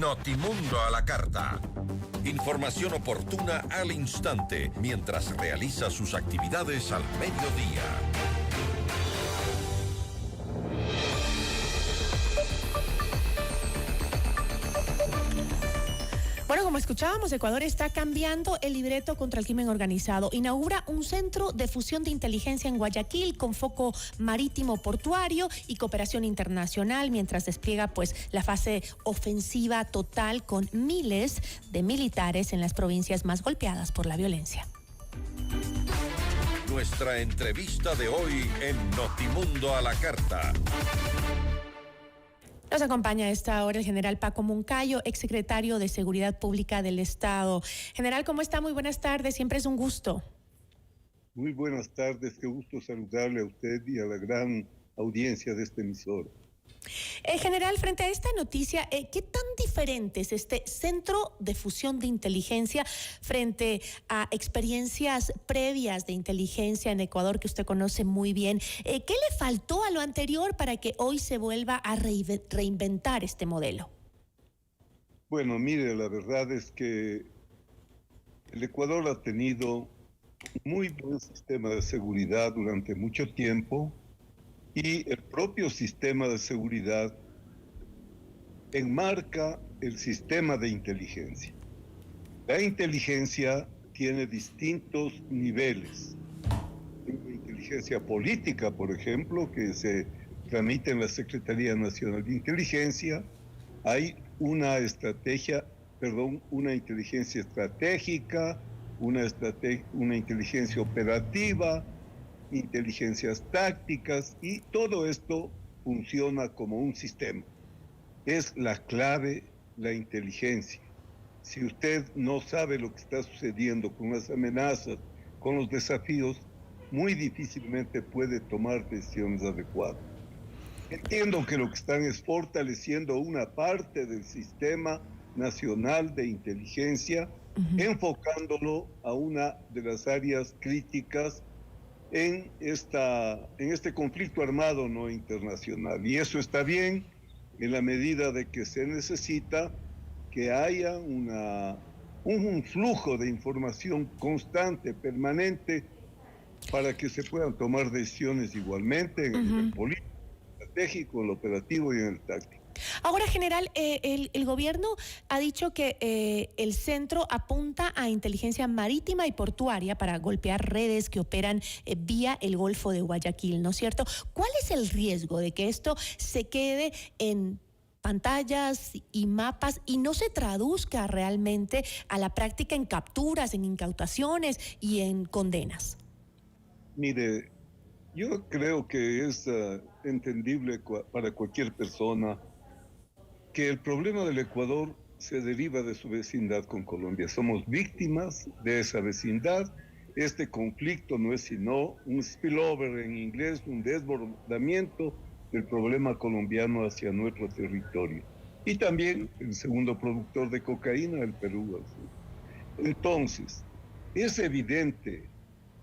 Notimundo a la carta. Información oportuna al instante mientras realiza sus actividades al mediodía. Bueno, como escuchábamos, Ecuador está cambiando el libreto contra el crimen organizado. Inaugura un centro de fusión de inteligencia en Guayaquil con foco marítimo portuario y cooperación internacional, mientras despliega la fase ofensiva total con miles de militares en las provincias más golpeadas por la violencia. Nuestra entrevista de hoy en Notimundo a la carta. Nos acompaña a esta hora el general Paco Moncayo, exsecretario de Seguridad Pública del Estado. General, ¿cómo está? Muy buenas tardes, siempre es un gusto. Muy buenas tardes, qué gusto saludarle a usted y a la gran audiencia de este emisor. General, frente a esta noticia, ¿qué tan diferente es este centro de fusión de inteligencia frente a experiencias previas de inteligencia en Ecuador que usted conoce muy bien? ¿Qué le faltó a lo anterior para que hoy se vuelva a reinventar este modelo? Bueno, mire, la verdad es que el Ecuador ha tenido muy buen sistema de seguridad durante mucho tiempo y el propio sistema de seguridad enmarca el sistema de inteligencia. La inteligencia tiene distintos niveles. La inteligencia política, por ejemplo, que se tramita en la Secretaría Nacional de Inteligencia, hay una inteligencia estratégica, una inteligencia operativa, inteligencias tácticas, y todo esto funciona como un sistema. Es la clave, la inteligencia. Si usted no sabe lo que está sucediendo con las amenazas, con los desafíos, muy difícilmente puede tomar decisiones adecuadas. Entiendo que lo que están es fortaleciendo una parte del sistema nacional de inteligencia, enfocándolo a una de las áreas críticas en este conflicto armado no internacional. Y eso está bien en la medida de que se necesita que haya un flujo de información constante, permanente, para que se puedan tomar decisiones igualmente en el nivel político, estratégico, en el operativo y en el táctico. Ahora, general, el gobierno ha dicho que el centro apunta a inteligencia marítima y portuaria para golpear redes que operan vía el Golfo de Guayaquil, ¿no es cierto? ¿Cuál es el riesgo de que esto se quede en pantallas y mapas y no se traduzca realmente a la práctica en capturas, en incautaciones y en condenas? Mire, yo creo que es entendible para cualquier persona que el problema del Ecuador se deriva de su vecindad con Colombia. Somos víctimas de esa vecindad. Este conflicto no es sino un spillover en inglés, un desbordamiento del problema colombiano hacia nuestro territorio. Y también el segundo productor de cocaína, el Perú. Entonces, es evidente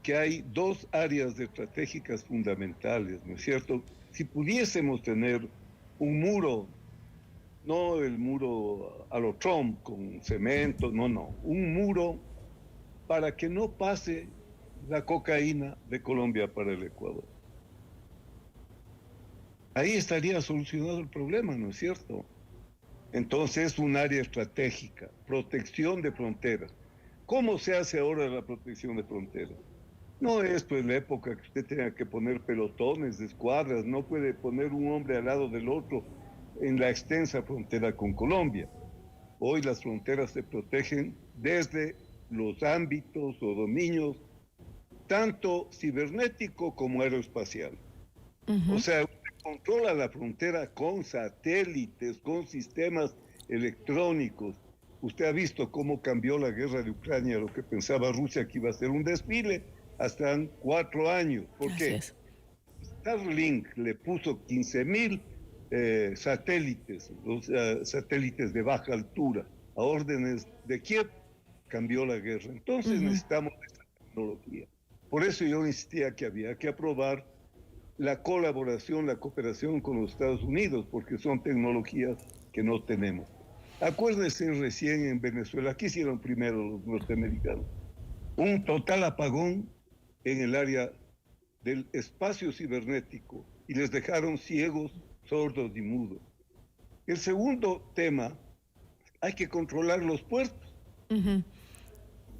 que hay dos áreas estratégicas fundamentales, ¿no es cierto? Si pudiésemos tener un muro, no el muro a lo Trump con cemento, no, un muro para que no pase la cocaína de Colombia para el Ecuador. Ahí estaría solucionado el problema, ¿no es cierto? Entonces, un área estratégica, protección de fronteras. ¿Cómo se hace ahora la protección de fronteras? No es pues la época que usted tenga que poner pelotones de escuadras, no puede poner un hombre al lado del otro en la extensa frontera con Colombia. Hoy las fronteras se protegen desde los ámbitos o dominios, tanto cibernético como aeroespacial. O sea, usted controla la frontera con satélites, con sistemas electrónicos. Usted ha visto cómo cambió la guerra de Ucrania, lo que pensaba Rusia que iba a ser un desfile, hasta 4 años. ¿Por qué? Starlink le puso 15,000 satélites, satélites de baja altura, a órdenes de Kiev, cambió la guerra. Entonces necesitamos esta tecnología. Por eso yo insistía que había que aprobar la colaboración, la cooperación con los Estados Unidos, porque son tecnologías que no tenemos. Acuérdense recién en Venezuela, ¿qué hicieron primero los norteamericanos? Un total apagón en el área del espacio cibernético y les dejaron ciegos, sordos y mudos. El segundo tema, hay que controlar los puertos. Ujú.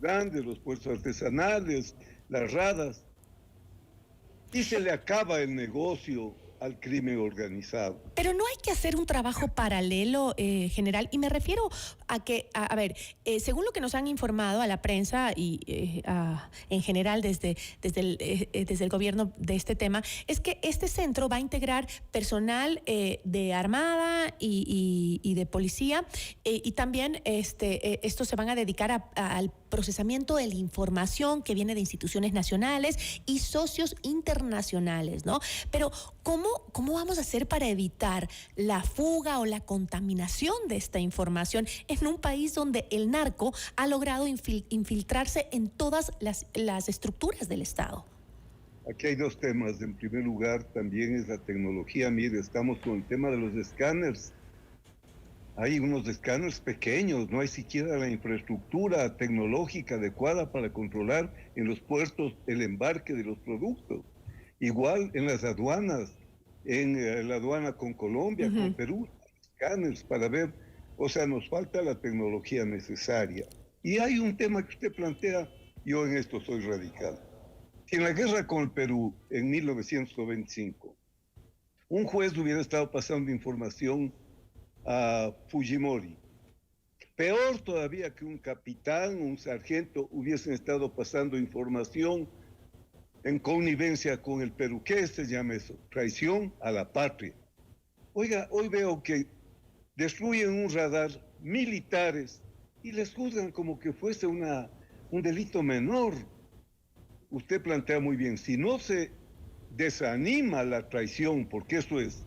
Grandes, los puertos artesanales, las radas, y se le acaba el negocio al crimen organizado. Pero no hay que hacer un trabajo paralelo, general, y me refiero a que, a ver, según lo que nos han informado a la prensa y en general desde el gobierno de este tema, es que este centro va a integrar personal de armada y de policía, y también estos se van a dedicar al procesamiento de la información que viene de instituciones nacionales y socios internacionales, ¿no? Pero ¿cómo vamos a hacer para evitar la fuga o la contaminación de esta información en un país donde el narco ha logrado infiltrarse en todas las estructuras del Estado? Aquí hay dos temas. En primer lugar, también es la tecnología. Mire, estamos con el tema de los escáneres. Hay unos escáneres pequeños, no hay siquiera la infraestructura tecnológica adecuada para controlar en los puertos el embarque de los productos. Igual en las aduanas, en la aduana con Colombia, con Perú, escáneres para ver, o sea, nos falta la tecnología necesaria. Y hay un tema que usted plantea, yo en esto soy radical. Si en la guerra con el Perú, en 1925, un juez hubiera estado pasando información a Fujimori, peor todavía que un capitán, un sargento hubiesen estado pasando información en connivencia con el Perú. ¿Qué se llama eso? Traición a la patria. Oiga, hoy veo que destruyen un radar militares y les juzgan como que fuese un delito menor. Usted plantea muy bien, si no se desanima la traición, porque eso es,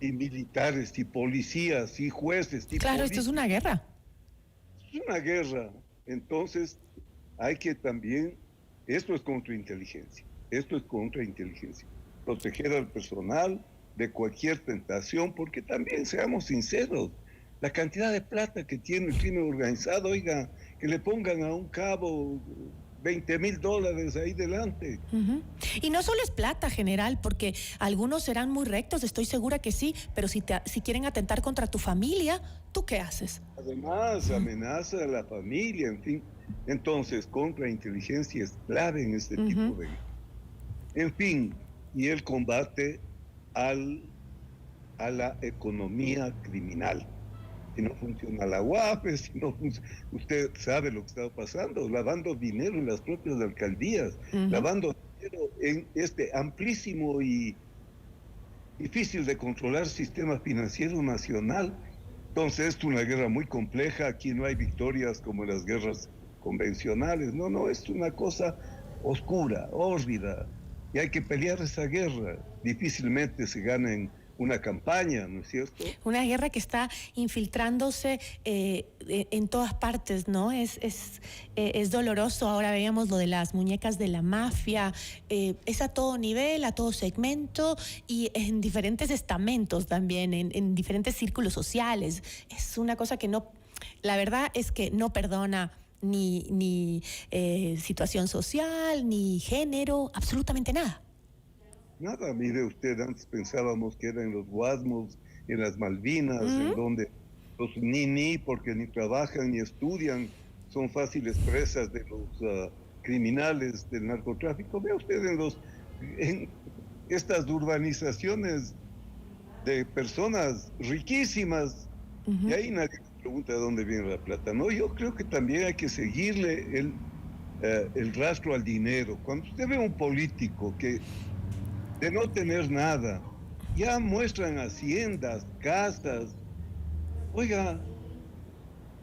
y militares, y policías, y jueces, y claro, esto es una guerra. Es una guerra. Entonces, hay que también, esto es contrainteligencia, proteger al personal de cualquier tentación, porque también, seamos sinceros, la cantidad de plata que tiene el crimen organizado, oiga, que le pongan a un cabo $20,000 ahí delante. Y no solo es plata, general, porque algunos serán muy rectos, estoy segura que sí, pero si quieren atentar contra tu familia, ¿tú qué haces? Además, amenaza a la familia, en fin. Entonces, contrainteligencia es clave en este tipo de... En fin, y el combate a la economía criminal. Si no funciona la UAPE, si no usted sabe lo que está pasando, lavando dinero en las propias alcaldías, lavando dinero en este amplísimo y difícil de controlar sistema financiero nacional. Entonces, es una guerra muy compleja. Aquí no hay victorias como en las guerras convencionales. No, es una cosa oscura, hórdida, y hay que pelear esa guerra. Difícilmente se gana en una campaña, ¿no es cierto? Una guerra que está infiltrándose en todas partes, ¿no? Es doloroso. Ahora veíamos lo de las muñecas de la mafia. Es a todo nivel, a todo segmento y en diferentes estamentos también, en diferentes círculos sociales. Es una cosa que no, la verdad es que no perdona ni situación social, ni género, absolutamente nada. Nada, mire usted, antes pensábamos que eran los Guasmos, en las Malvinas, en donde los ni porque ni trabajan ni estudian, son fáciles presas de los criminales del narcotráfico. Vea usted en estas urbanizaciones de personas riquísimas, y ahí nadie pregunta de dónde viene la plata. No, yo creo que también hay que seguirle el rastro al dinero. Cuando usted ve a un político que de no tener nada, ya muestran haciendas, casas. Oiga,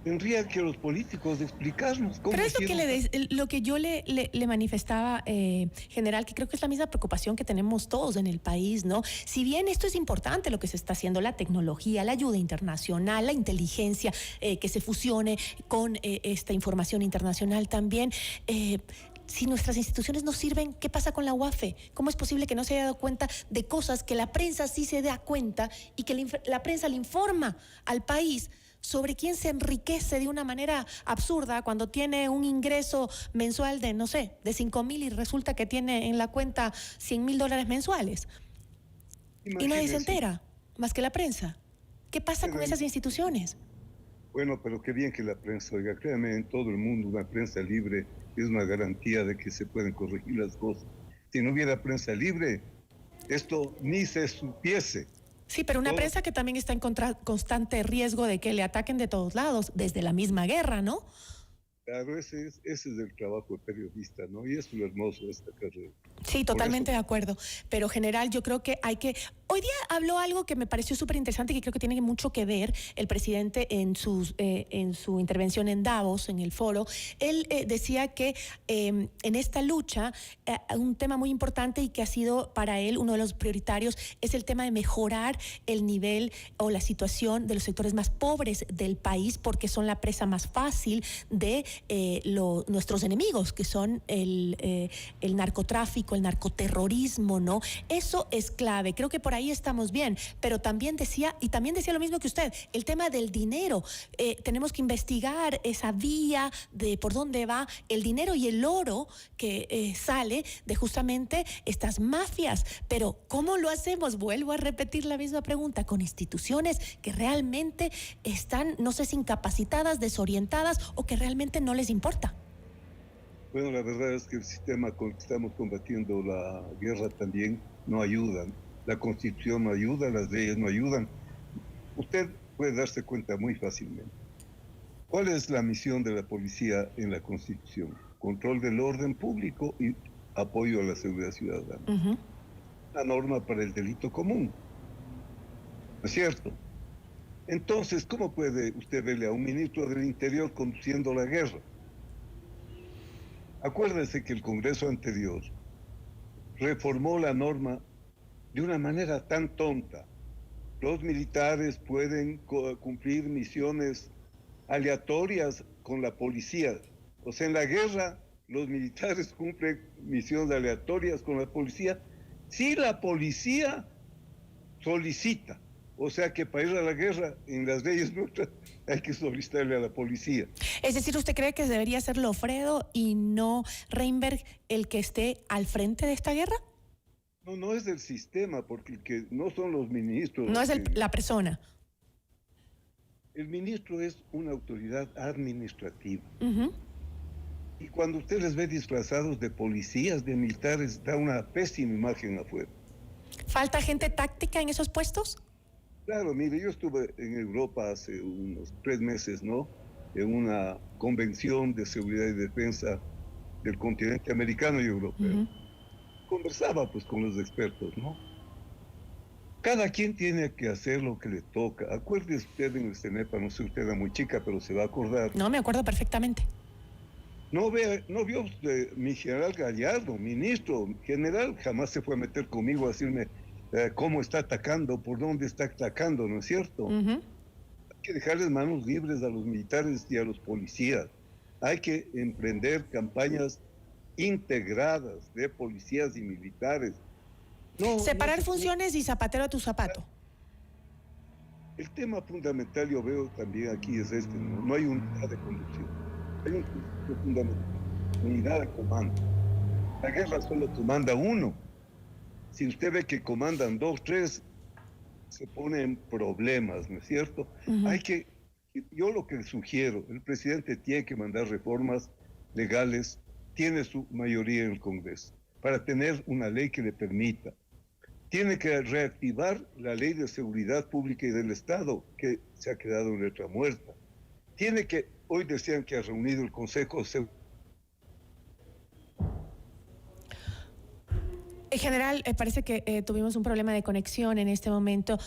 tendría que los políticos explicarnos cómo. Pero es lo que yo le manifestaba, general, que creo que es la misma preocupación que tenemos todos en el país, ¿no? Si bien esto es importante, lo que se está haciendo, la tecnología, la ayuda internacional, la inteligencia que se fusione con esta información internacional también, si nuestras instituciones no sirven, ¿qué pasa con la UAFE? ¿Cómo es posible que no se haya dado cuenta de cosas que la prensa sí se da cuenta y que la prensa le informa al país sobre quién se enriquece de una manera absurda cuando tiene un ingreso mensual de, no sé, de 5.000 y resulta que tiene en la cuenta $100.000 mensuales. Y nadie se entera, más que la prensa. ¿Qué pasa con esas instituciones? Bueno, pero qué bien que la prensa, oiga, créame, en todo el mundo una prensa libre es una garantía de que se pueden corregir las cosas. Si no hubiera prensa libre, esto ni se supiese. Sí, pero una prensa que también está en constante riesgo de que le ataquen de todos lados, desde la misma guerra, ¿no? Claro, ese es el trabajo de periodista, ¿no? Y es lo hermoso de esta carrera. Sí, totalmente de acuerdo. Pero, general, yo creo que hay que... Hoy día habló algo que me pareció súper interesante y que creo que tiene mucho que ver el presidente en su intervención en Davos, en el foro. Él decía que en esta lucha un tema muy importante y que ha sido para él uno de los prioritarios es el tema de mejorar el nivel o la situación de los sectores más pobres del país, porque son la presa más fácil de nuestros enemigos, que son el narcotráfico, el narcoterrorismo, ¿no? Eso es clave. Creo que por ahí estamos bien, pero también decía lo mismo que usted, el tema del dinero. Tenemos que investigar esa vía de por dónde va el dinero y el oro que sale de justamente estas mafias. Pero ¿cómo lo hacemos? Vuelvo a repetir la misma pregunta, con instituciones que realmente están, no sé si incapacitadas, desorientadas o que realmente no les importa. Bueno, la verdad es que el sistema con el que estamos combatiendo la guerra también no ayuda. La Constitución no ayuda, las leyes no ayudan. Usted puede darse cuenta muy fácilmente. ¿Cuál es la misión de la policía en la Constitución? Control del orden público y apoyo a la seguridad ciudadana. Uh-huh. La norma para el delito común. ¿No es cierto? Entonces, ¿cómo puede usted verle a un ministro del Interior conduciendo la guerra? Acuérdense que el Congreso anterior reformó la norma de una manera tan tonta. Los militares pueden cumplir misiones aleatorias con la policía. O sea, en la guerra los militares cumplen misiones aleatorias con la policía si la policía solicita. O sea que para ir a la guerra, en las leyes nuestras, hay que solicitarle a la policía. Es decir, ¿usted cree que debería ser Lofredo y no Reinberg el que esté al frente de esta guerra? No, no es del sistema, porque que no son los ministros. No es la persona. El ministro es una autoridad administrativa. Uh-huh. Y cuando usted les ve disfrazados de policías, de militares, da una pésima imagen afuera. ¿Falta gente táctica en esos puestos? Claro, mire, yo estuve en Europa hace unos 3 meses, ¿no? En una convención de seguridad y defensa del continente americano y europeo. Uh-huh. Conversaba pues con los expertos, ¿no? Cada quien tiene que hacer lo que le toca. Acuérdese usted en el CENEPA, no sé, usted era muy chica, pero se va a acordar. No, me acuerdo perfectamente. No vio usted, mi general Gallardo, ministro, general, jamás se fue a meter conmigo a decirme cómo está atacando, por dónde está atacando, ¿no es cierto? Uh-huh. Hay que dejarles manos libres a los militares y a los policías. Hay que emprender campañas integradas de policías y militares. Separar funciones y zapatero a tu zapato. El tema fundamental yo veo también aquí es este, no hay unidad de conducción, hay un principio fundamental, unidad de comando. La guerra solo comanda uno. Si usted ve que comandan 2, 3, se ponen problemas, ¿no es cierto? Uh-huh. Yo lo que sugiero, el presidente tiene que mandar reformas legales, tiene su mayoría en el Congreso, para tener una ley que le permita. Tiene que reactivar la ley de seguridad pública y del Estado, que se ha quedado en letra muerta. Hoy decían que ha reunido el Consejo de Seguridad. En general, parece que tuvimos un problema de conexión en este momento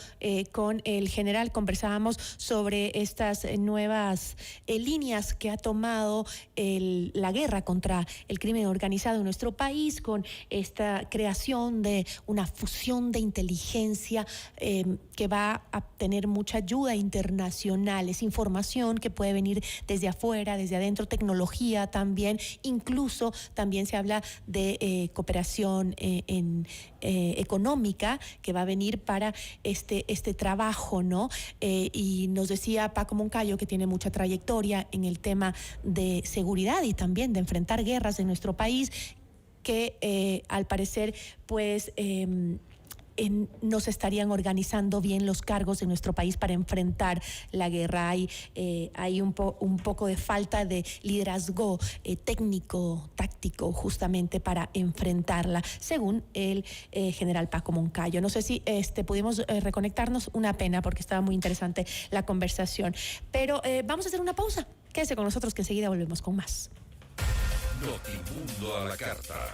con el general. Conversábamos sobre estas nuevas líneas que ha tomado la guerra contra el crimen organizado en nuestro país, con esta creación de una fusión de inteligencia que va a tener mucha ayuda internacional. Es información que puede venir desde afuera, desde adentro, tecnología también. Incluso también se habla de cooperación en económica que va a venir para este trabajo, ¿no? Y nos decía Paco Moncayo, que tiene mucha trayectoria en el tema de seguridad y también de enfrentar guerras en nuestro país, que al parecer, pues, nos estarían organizando bien los cargos en nuestro país para enfrentar la guerra. Hay un poco de falta de liderazgo técnico, táctico, justamente para enfrentarla, según el general Paco Moncayo. No sé si pudimos reconectarnos, una pena, porque estaba muy interesante la conversación. Pero vamos a hacer una pausa. Quédese con nosotros, que enseguida volvemos con más. Notimundo a la carta.